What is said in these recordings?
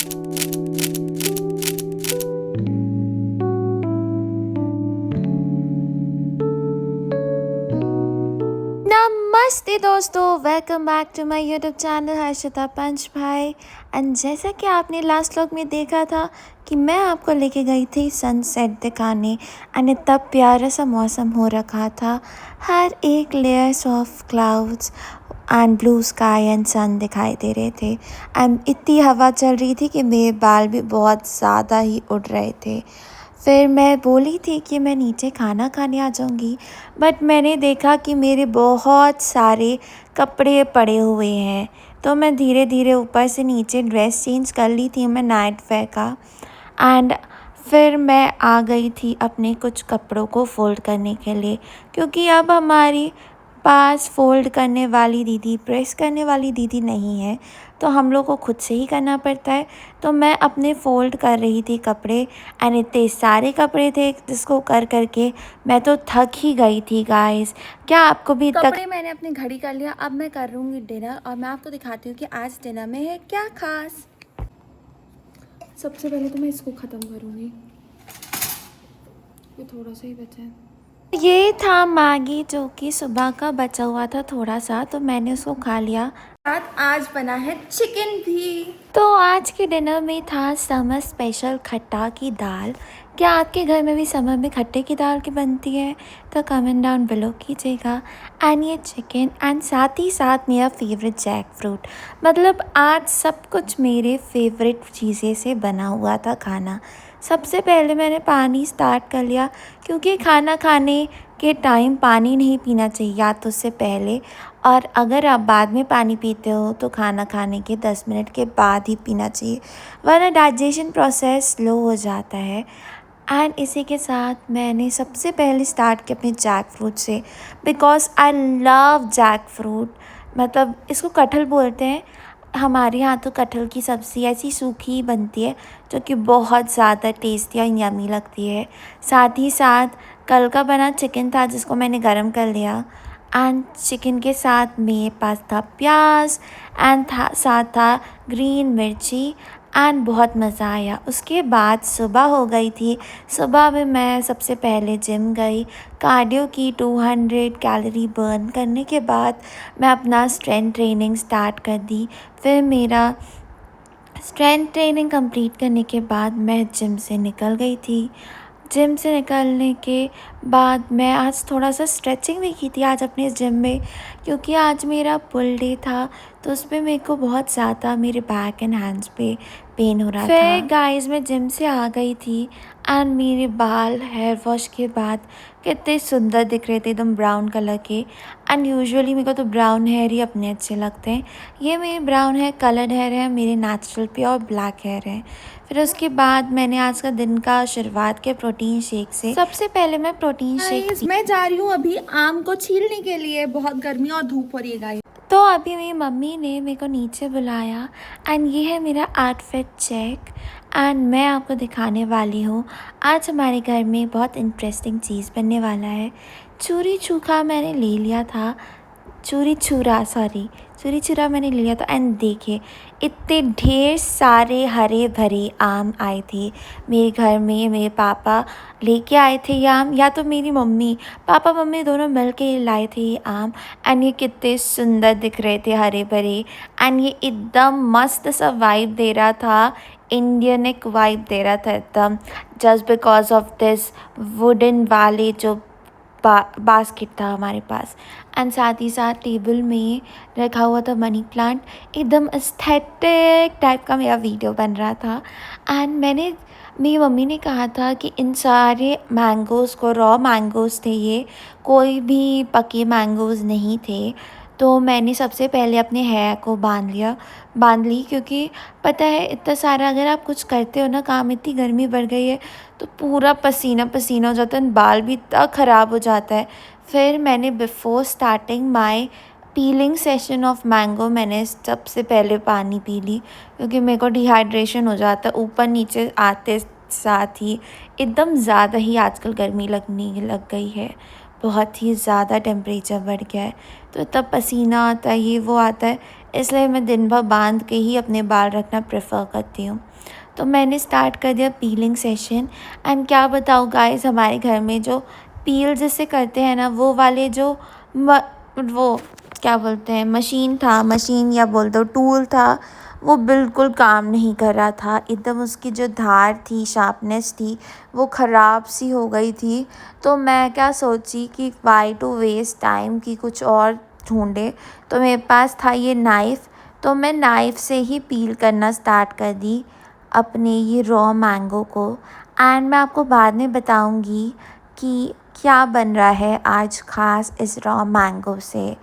नमस्ते दोस्तों, welcome back to my YouTube channel Harshita Panch भाई। एंड जैसा कि आपने लास्ट व्लॉग में देखा था कि मैं आपको लेके गई थी सनसेट दिखाने। एंड इतना प्यारा सा मौसम हो रखा था, हर एक layers of clouds and blue sky and sun दिखाई दे रहे थे। एंड इतनी हवा चल रही थी कि मेरे बाल भी बहुत ज़्यादा ही उड़ रहे थे। फिर मैं बोली थी कि मैं नीचे खाना खाने आ जाऊंगी, बट मैंने देखा कि मेरे बहुत सारे कपड़े पड़े हुए हैं, तो मैं धीरे धीरे ऊपर से नीचे ड्रेस चेंज कर ली थी मैं नाइट वेयर का। एंड फिर मैं आ गई थी अपने कुछ कपड़ों को फ़ोल्ड करने के लिए, क्योंकि अब हमारी पास फ़ोल्ड करने वाली दीदी, प्रेस करने वाली दीदी नहीं है, तो हम लोग को खुद से ही करना पड़ता है। तो मैं अपने फ़ोल्ड कर रही थी कपड़े, एंड इतने सारे कपड़े थे जिसको कर करके मैं तो थक ही गई थी गाइस। क्या आपको भी कपड़े मैंने अपने घड़ी कर लिया। अब मैं कर लूँगी डिनर, और मैं आपको दिखाती हूँ कि आज डिनर में है क्या खास। सबसे पहले तो मैं इसको ख़त्म करूँगी, ये थोड़ा सा ही बचा है। ये था मैगी, जो कि सुबह का बचा हुआ था थोड़ा सा, तो मैंने उसको खा लिया। साथ आज बना है चिकन भी। तो आज के डिनर में था समर स्पेशल खट्टा की दाल। क्या आपके घर में भी समर में खट्टे की दाल की बनती है? तो कमेंट डाउन बिलो कीजिएगा। एंड ये चिकन, एंड साथ ही साथ मेरा फेवरेट जैक फ्रूट। मतलब आज सब कुछ मेरे फेवरेट चीज़ें से बना हुआ था खाना। सबसे पहले मैंने पानी स्टार्ट कर लिया, क्योंकि खाना खाने के टाइम पानी नहीं पीना चाहिए, या तो उससे पहले, और अगर आप बाद में पानी पीते हो तो खाना खाने के 10 मिनट के बाद ही पीना चाहिए, वरना डाइजेशन प्रोसेस स्लो हो जाता है। एंड इसी के साथ मैंने सबसे पहले स्टार्ट किया अपने जैक फ्रूट से, because I love jackfruit. मतलब इसको कटहल बोलते हैं, हमारे यहाँ तो कटहल की सब्ज़ी ऐसी सूखी बनती है, जो कि बहुत ज़्यादा टेस्टी और यम्मी लगती है। साथ ही साथ कल का बना चिकन था जिसको मैंने गरम कर लिया, एंड चिकन के साथ मेरे पास था प्याज, एंड साथ था ग्रीन मिर्ची, एंड बहुत मज़ा आया। उसके बाद सुबह हो गई थी। सुबह में मैं सबसे पहले जिम गई, कार्डियो की 200 कैलोरी बर्न करने के बाद मैं अपना स्ट्रेंथ ट्रेनिंग स्टार्ट कर दी। फिर मेरा स्ट्रेंथ ट्रेनिंग कंप्लीट करने के बाद मैं जिम से निकल गई थी। जिम से निकलने के बाद मैं आज थोड़ा सा स्ट्रेचिंग भी की थी आज अपने जिम में, क्योंकि आज मेरा पुल डे था, तो उस पर मेरे को बहुत ज़्यादा मेरे बैक एंड हैंड्स पे पेन हो रहा था। फिर गाइस मैं जिम से आ गई थी, एंड मेरे बाल हेयर वॉश के बाद कितने सुंदर दिख रहे थे, एकदम ब्राउन कलर के। एंड यूजुअली मेरे को तो ब्राउन हेयर ही अपने अच्छे लगते हैं। ये मेरे ब्राउन हेयर कलर्ड हेयर है, मेरे नेचुरल प्योर ब्लैक हेयर है। फिर उसके बाद मैंने आज का दिन का शुरुआत किया प्रोटीन शेक से। सबसे पहले मैं प्रोटीन शेक मैं जा रही हूँ अभी आम को छीलने के लिए, बहुत गर्मी और धूप हो रही है गाइस। तो अभी मेरी मम्मी ने मेरे को नीचे बुलाया, एंड ये है मेरा आउटफिट चेक, एंड मैं आपको दिखाने वाली हूँ आज हमारे घर में बहुत इंटरेस्टिंग चीज़ बनने वाला है। चूरी चूखा मैंने ले लिया था, चूरी छुरा मैंने ले लिया था। एंड देखिए इतने ढेर सारे हरे भरे आम आए थे मेरे घर में। मेरे पापा लेके आए थे ये आम, या तो मेरी मम्मी, पापा मम्मी दोनों मिल के लाए थे ये आम। एंड ये कितने सुंदर दिख रहे थे, हरे भरे। एंड ये एकदम मस्त सा वाइब दे रहा था, इंडियनिक वाइब दे रहा था एकदम, just because of this wooden वाले जो बास्केट था हमारे पास। एंड साथ ही साथ टेबल में रखा हुआ था मनी प्लांट, एकदम एस्थेटिक टाइप का मेरा वीडियो बन रहा था। एंड मेरी मम्मी ने कहा था कि इन सारे मैंगोज़ को, रॉ मैंगोज़ थे ये, कोई भी पके मैंगोज़ नहीं थे। तो मैंने सबसे पहले अपने हेयर को बांध ली, क्योंकि पता है इतना सारा अगर आप कुछ करते हो ना काम, इतनी गर्मी बढ़ गई है तो पूरा पसीना पसीना हो जाता है, बाल भी इतना ख़राब हो जाता है। फिर मैंने before starting my piling session of mango मैंने सबसे पहले पानी पी ली, क्योंकि मेरे को डिहाइड्रेशन हो जाता है ऊपर नीचे आते साथ ही। एकदम ज़्यादा ही आजकल गर्मी लगने लग गई है, बहुत ही ज़्यादा टेम्परेचर बढ़ गया है, तो तब पसीना आता है, ये वो आता है, इसलिए मैं दिन भर बांध के ही अपने बाल रखना प्रेफर करती हूँ। तो मैंने स्टार्ट कर दिया पीलिंग सेशन। एंड क्या बताऊँ गाइस, हमारे घर में जो पील जिससे करते हैं ना, वो वाले जो वो क्या बोलते हैं, मशीन या बोल दो टूल था, वो बिल्कुल काम नहीं कर रहा था। एकदम उसकी जो धार थी, शार्पनेस थी, वो ख़राब सी हो गई थी। तो मैं क्या सोची कि वाई टू वेस्ट टाइम, कि कुछ और ढूंढे। तो मेरे पास था ये नाइफ़, तो मैं नाइफ़ से ही पील करना स्टार्ट कर दी अपने ये रॉ मैंगो को। एंड मैं आपको बाद में बताऊंगी कि क्या बन रहा है आज ख़ास इस रॉ मैंगो से।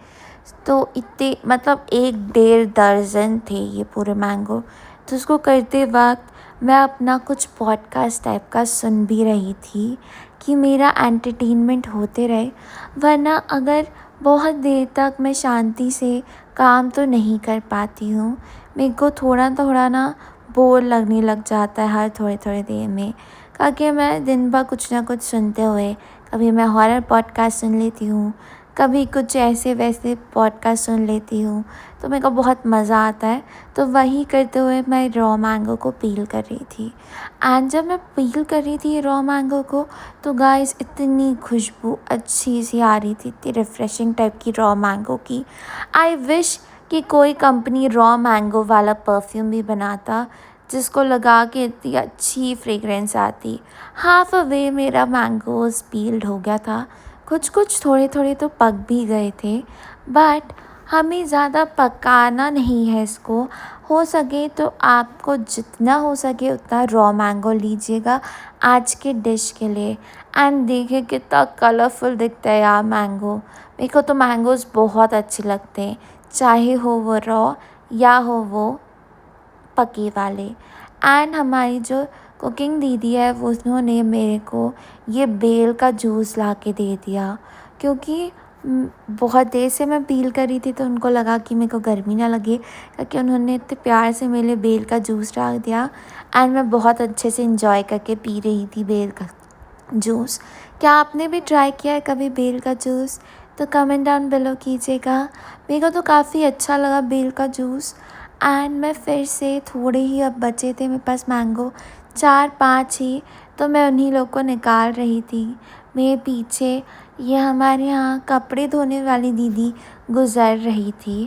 तो इतने मतलब 1-1.5 दर्जन थे ये पूरे मैंगो। तो उसको करते वक्त मैं अपना कुछ पॉडकास्ट टाइप का सुन भी रही थी कि मेरा एंटरटेनमेंट होते रहे, वरना अगर बहुत देर तक मैं शांति से काम तो नहीं कर पाती हूँ। मेरे को थोड़ा थोड़ा ना बोर लगने लग जाता है हर थोड़े थोड़े देर में, क्योंकि मैं दिन भर कुछ ना कुछ सुनते हुए, कभी मैं हॉरर पॉडकास्ट सुन लेती हूँ, कभी कुछ ऐसे वैसे पॉडकास्ट सुन लेती हूँ, तो मेरे को बहुत मज़ा आता है। तो वही करते हुए मैं रॉ मैंगो को पील कर रही थी। एंड जब मैं पील कर रही थी रॉ मैंगो को, तो गाइस इतनी खुशबू अच्छी सी आ रही थी, इतनी रिफ़्रेशिंग टाइप की रॉ मैंगो की। आई विश कि कोई कंपनी रॉ मैंगो वाला परफ्यूम भी बनाता, जिसको लगा के इतनी अच्छी फ्रेगरेंस आती। हाफ अ वे मेरा मैंगोज़ पील्ड हो गया था, कुछ कुछ थोड़े थोड़े तो पक भी गए थे, बट हमें ज़्यादा पकाना नहीं है इसको। हो सके तो आपको जितना हो सके उतना रॉ मैंगो लीजिएगा आज के डिश के लिए। एंड देखिए कितना कलरफुल दिखता है यार मैंगो। मेरे को तो मैंगोज़ बहुत अच्छे लगते हैं, चाहे हो वो रॉ या हो वो पके वाले। एंड हमारी जो कुकिंग दीदी है, वो उन्होंने मेरे को ये बेल का जूस ला के दे दिया, क्योंकि बहुत देर से मैं पील कर रही थी, तो उनको लगा कि मेरे को गर्मी ना लगे, क्योंकि उन्होंने इतने प्यार से मेरे लिए बेल का जूस ला दिया। एंड मैं बहुत अच्छे से इंजॉय करके पी रही थी बेल का जूस। क्या आपने भी ट्राई किया है कभी बेल का जूस? तो कमेंट डाउन बिलो कीजिएगा। मेरे को तो काफ़ी अच्छा लगा बेल का जूस। एंड मैं फिर से थोड़े ही अब बचे थे मेरे पास मैंगो, 4-5 ही, तो मैं उन्हीं लोग को निकाल रही थी। मेरे पीछे ये हमारे यहाँ कपड़े धोने वाली दीदी गुज़र रही थी।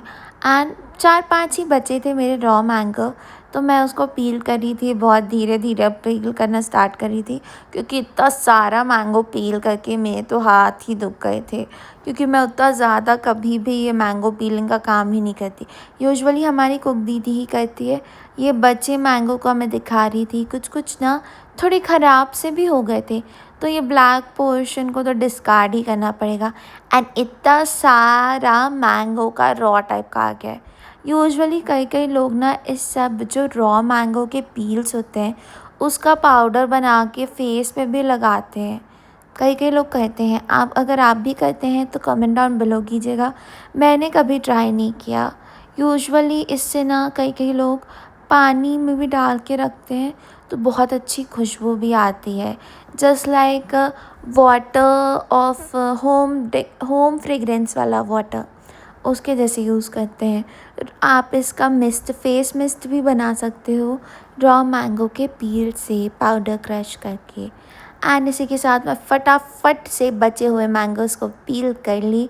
एंड 4-5 ही बचे थे मेरे रॉ मैंगो, तो मैं उसको पील कर रही थी, बहुत धीरे धीरे पील करना स्टार्ट कर रही थी, क्योंकि इतना सारा मैंगो पील करके मेरे तो हाथ ही दुख गए थे, क्योंकि मैं उतना ज़्यादा कभी भी ये मैंगो पीलिंग का काम ही नहीं करती। यूजुअली हमारी कुक दीदी ही करती है। ये बचे मैंगो को मैं दिखा रही थी, कुछ कुछ ना थोड़े ख़राब से भी हो गए थे, तो ये ब्लैक पोर्शन को तो डिस्कार्ड ही करना पड़ेगा। एंड इतना सारा मैंगो का रॉ टाइप का आ गया है। यूजुअली कई कई लोग ना इस सब जो रॉ मैंगो के पील्स होते हैं, उसका पाउडर बना के फेस पे भी लगाते हैं। कई कई लोग कहते हैं, आप अगर आप भी करते हैं तो कमेंट डाउन बिलो कीजिएगा। मैंने कभी ट्राई नहीं किया। यूजुअली इससे ना कई कई लोग पानी में भी डाल के रखते हैं, तो बहुत अच्छी खुशबू भी आती है, just like water of home fragrance वाला वाटर, उसके जैसे यूज़ करते हैं। आप इसका मिस्ट, फेस मिस्ट भी बना सकते हो रॉ मैंगो के पील से पाउडर क्रश करके। एंड इसी के साथ मैं फटाफट से बचे हुए मैंगोज़ को पील कर ली।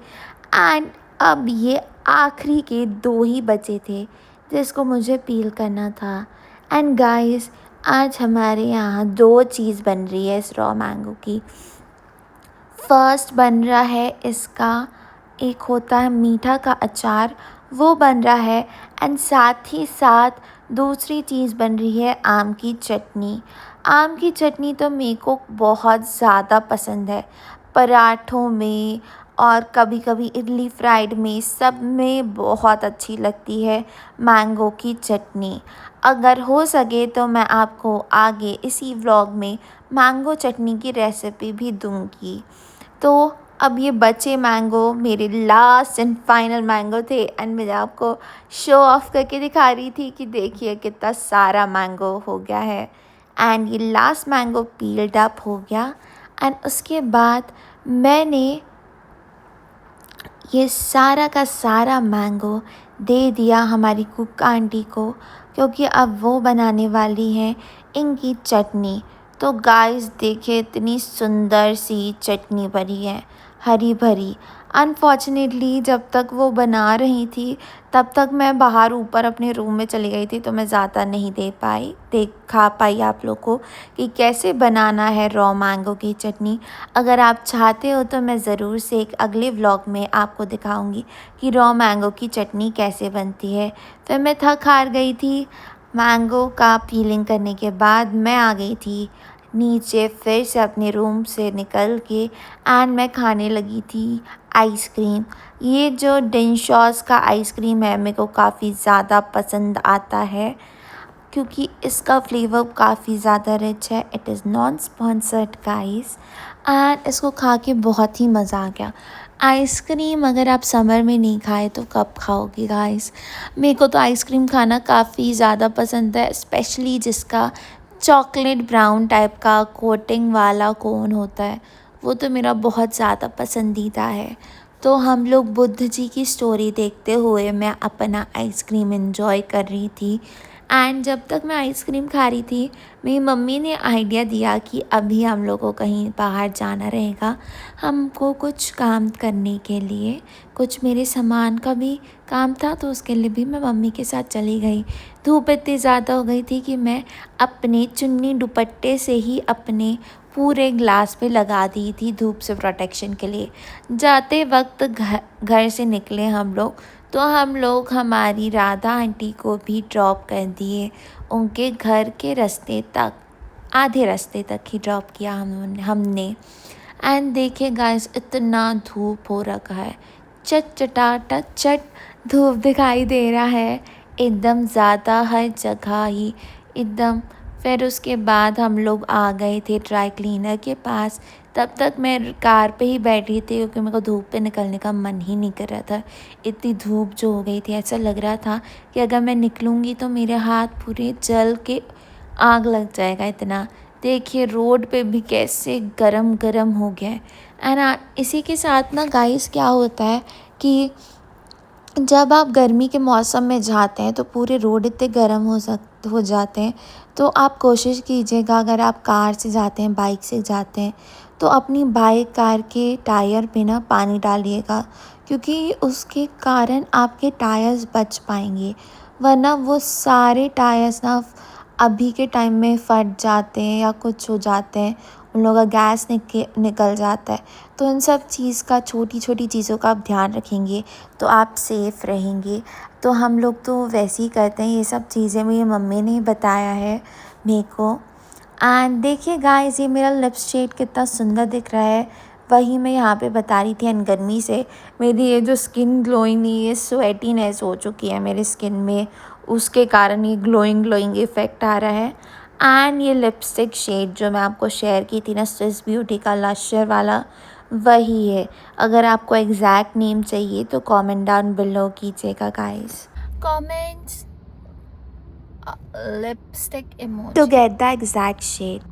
एंड अब ये आखिरी के 2 ही बचे थे जिसको मुझे पील करना था। एंड गाइस, आज हमारे यहाँ 2 चीज़ बन रही है इस रॉ मैंगो की। फर्स्ट बन रहा है इसका, एक होता है मीठा का अचार, वो बन रहा है। एंड साथ ही साथ दूसरी चीज़ बन रही है आम की चटनी। आम की चटनी तो मेरे को बहुत ज़्यादा पसंद है, पराठों में और कभी कभी इडली फ्राइड में, सब में बहुत अच्छी लगती है मैंगो की चटनी। अगर हो सके तो मैं आपको आगे इसी व्लॉग में मैंगो चटनी की रेसिपी भी दूंगी। तो अब ये बचे मैंगो मेरे लास्ट एंड फाइनल मैंगो थे, एंड मैं आपको शो ऑफ करके दिखा रही थी कि देखिए कितना सारा मैंगो हो गया है। एंड ये लास्ट मैंगो पील्ड अप हो गया। एंड उसके बाद मैंने ये सारा का सारा मैंगो दे दिया हमारी कुक आंटी को, क्योंकि अब वो बनाने वाली हैं इनकी चटनी। तो गाइस देखिए, इतनी सुंदर सी चटनी बनी है, हरी भरी। अनफॉर्चुनेटली जब तक वो बना रही थी तब तक मैं बाहर ऊपर अपने रूम में चली गई थी, तो मैं ज़्यादा नहीं खा पाई आप लोग को कि कैसे बनाना है रॉ मैंगो की चटनी। अगर आप चाहते हो तो मैं ज़रूर से एक अगले व्लॉग में आपको दिखाऊंगी कि रॉ मैंगो की चटनी कैसे बनती है। फिर मैं थक हार गई थी, मैंगो का पीलिंग करने के बाद मैं आ गई थी नीचे फिर से अपने रूम से निकल के, एंड मैं खाने लगी थी आइसक्रीम। ये जो डिनशॉस का आइसक्रीम है मेरे को काफ़ी ज़्यादा पसंद आता है, क्योंकि इसका फ्लेवर काफ़ी ज़्यादा रिच है। It is non sponsored guys, and इसको खा के बहुत ही मज़ा आ गया। आइसक्रीम अगर आप समर में नहीं खाए तो कब खाओगे गाइस। मेरे को तो आइसक्रीम खाना काफ़ी ज़्यादा पसंद है, स्पेशली जिसका चॉकलेट ब्राउन टाइप का कोटिंग वाला कोन होता है, वो तो मेरा बहुत ज़्यादा पसंदीदा है। तो हम लोग बुद्ध जी की स्टोरी देखते हुए मैं अपना आइसक्रीम एंजॉय कर रही थी। एंड जब तक मैं आइसक्रीम खा रही थी, मेरी मम्मी ने आइडिया दिया कि अभी हम लोग को कहीं बाहर जाना रहेगा, हमको कुछ काम करने के लिए, कुछ मेरे सामान का भी काम था, तो उसके लिए भी मैं मम्मी के साथ चली गई। धूप इतनी ज़्यादा हो गई थी कि मैं अपने चुन्नी दुपट्टे से ही अपने पूरे ग्लास पे लगा दी थी धूप से प्रोटेक्शन के लिए। जाते वक्त घर से निकले हम लोग, तो हम लोग हमारी राधा आंटी को भी ड्रॉप कर दिए उनके घर के रास्ते तक, आधे रास्ते तक ही ड्रॉप किया हमने। एंड देखिए गाइस, इतना धूप हो रखा है, चट धूप दिखाई दे रहा है एकदम ज़्यादा हर जगह ही एकदम। फिर उसके बाद हम लोग आ गए थे ड्राई क्लीनर के पास। तब तक मैं कार पे ही बैठी थी, क्योंकि मेरे को धूप पे निकलने का मन ही नहीं कर रहा था। इतनी धूप जो हो गई थी, ऐसा लग रहा था कि अगर मैं निकलूँगी तो मेरे हाथ पूरे जल के आग लग जाएगा इतना। देखिए रोड पे भी कैसे गरम गरम हो गया है। एंड इसी के साथ ना गाइस क्या होता है कि जब आप गर्मी के मौसम में जाते हैं तो पूरे रोड इतने गर्म हो जाते हैं। तो आप कोशिश कीजिएगा, अगर आप कार से जाते हैं, बाइक से जाते हैं, तो अपनी बाइक कार के टायर पे ना पानी डालिएगा, क्योंकि उसके कारण आपके टायर्स बच पाएंगे। वरना वो सारे टायर्स ना अभी के टाइम में फट जाते हैं या कुछ हो जाते हैं, उन लोगों का गैस निकल जाता है। तो इन सब चीज़ का, छोटी छोटी चीज़ों का आप ध्यान रखेंगे तो आप सेफ़ रहेंगे। तो हम लोग तो वैसे ही करते हैं, ये सब चीज़ें मेरी मम्मी ने बताया है मेरे को। एंड देखिए गाइस, ये मेरा लिप शेड कितना सुंदर दिख रहा है, वही मैं यहाँ पे बता रही थी। एंड गर्मी से मेरी ये जो स्किन ग्लोइंग नहीं, ये स्वेटीनेस हो चुकी है मेरी स्किन में, उसके कारण ये ग्लोइंग इफ़ेक्ट आ रहा है। एंड ये लिपस्टिक शेड जो मैं आपको शेयर की थी ना, स्विस ब्यूटी का लश्यर वाला, वही है। अगर आपको एग्जैक्ट नेम चाहिए तो कमेंट डाउन बिलो कीजिएगा guys, Comments lipstick to emoji. get the exact shade.